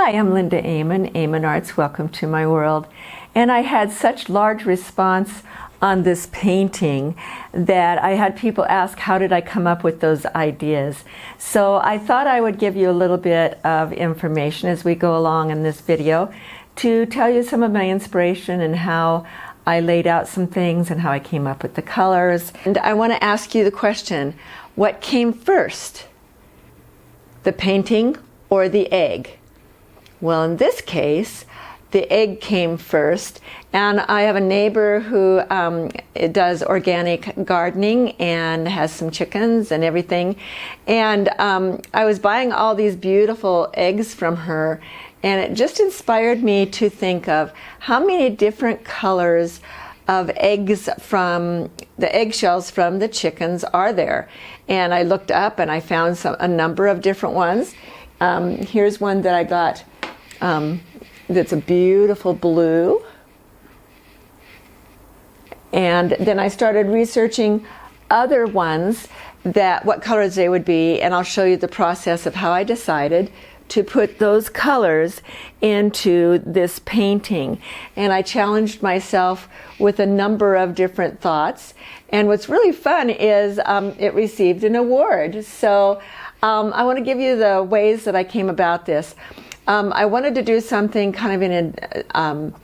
Hi, I'm Linda Aman, Aman Arts. Welcome to my world. And I had such large response on this painting that I had people ask, how did I come up with those ideas? So I thought I would give you a little bit of information as we go along in this video to tell you some of my inspiration and how I laid out some things and how I came up with the colors. And I want to ask you the question, what came first? The painting or the egg? Well, in this case, the egg came first, and I have a neighbor who does organic gardening and has some chickens and everything, and I was buying all these beautiful eggs from her, and it just inspired me to think of how many different colors of eggs from the eggshells from the chickens are there. And I looked up and I found a number of different ones. Here's one that I got that's a beautiful blue. And then I started researching other ones, what colors they would be, and I'll show you the process of how I decided to put those colors into this painting. And I challenged myself with a number of different thoughts. And what's really fun is it received an award. So I want to give you the ways that I came about this. I wanted to do something kind of in an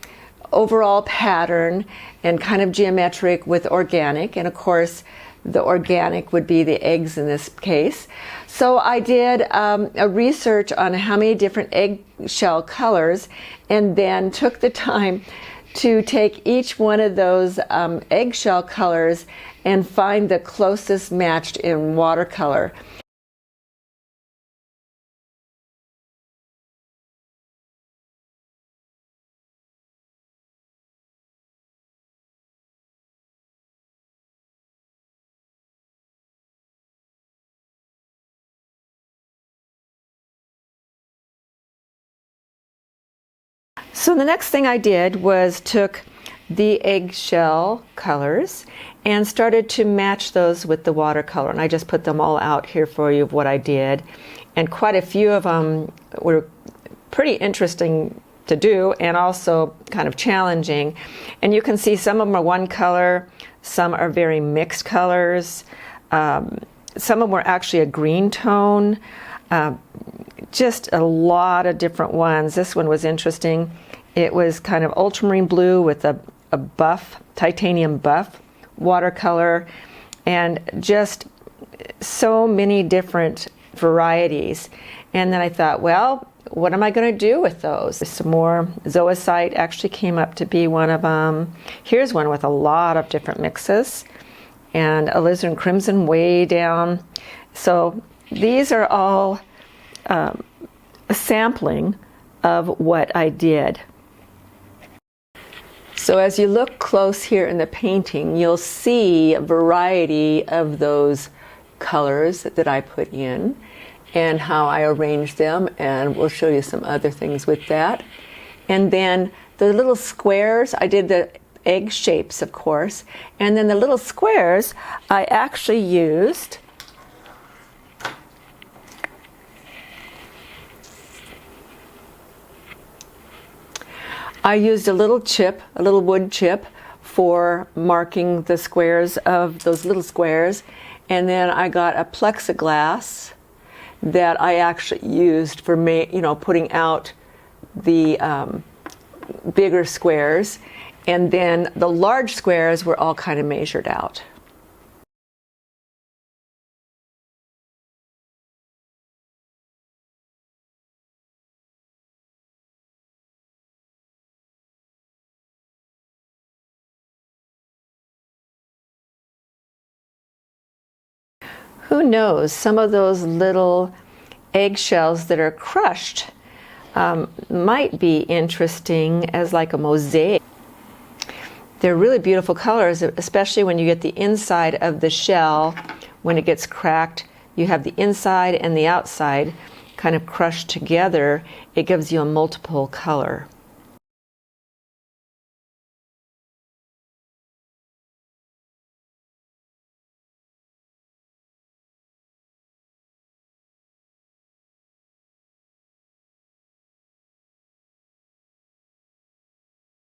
overall pattern and kind of geometric with organic, and of course the organic would be the eggs in this case. So I did a research on how many different eggshell colors, and then took the time to take each one of those eggshell colors and find the closest matched in watercolor. So the next thing I did was took the eggshell colors and started to match those with the watercolor, and I just put them all out here for you of what I did, and quite a few of them were pretty interesting to do and also kind of challenging. And you can see some of them are one color, some are very mixed colors, some of them were actually a green tone, just a lot of different ones. This one was interesting. It was kind of ultramarine blue with a buff, titanium buff watercolor, and just so many different varieties. And then I thought, well, what am I going to do with those? Some more zoisite actually came up to be one of them. Here's one with a lot of different mixes, and alizarin crimson way down. So these are all a sampling of what I did. So as you look close here in the painting, you'll see a variety of those colors that I put in and how I arranged them, and we'll show you some other things with that. And then the little squares, I did the egg shapes, of course, and then the little squares I actually used a little chip, a little wood chip, for marking the squares of those little squares. And then I got a plexiglass that I actually used for putting out the bigger squares. And then the large squares were all kind of measured out. Who knows, some of those little eggshells that are crushed might be interesting as like a mosaic. They're really beautiful colors, especially when you get the inside of the shell. When it gets cracked, you have the inside and the outside kind of crushed together. It gives you a multiple color.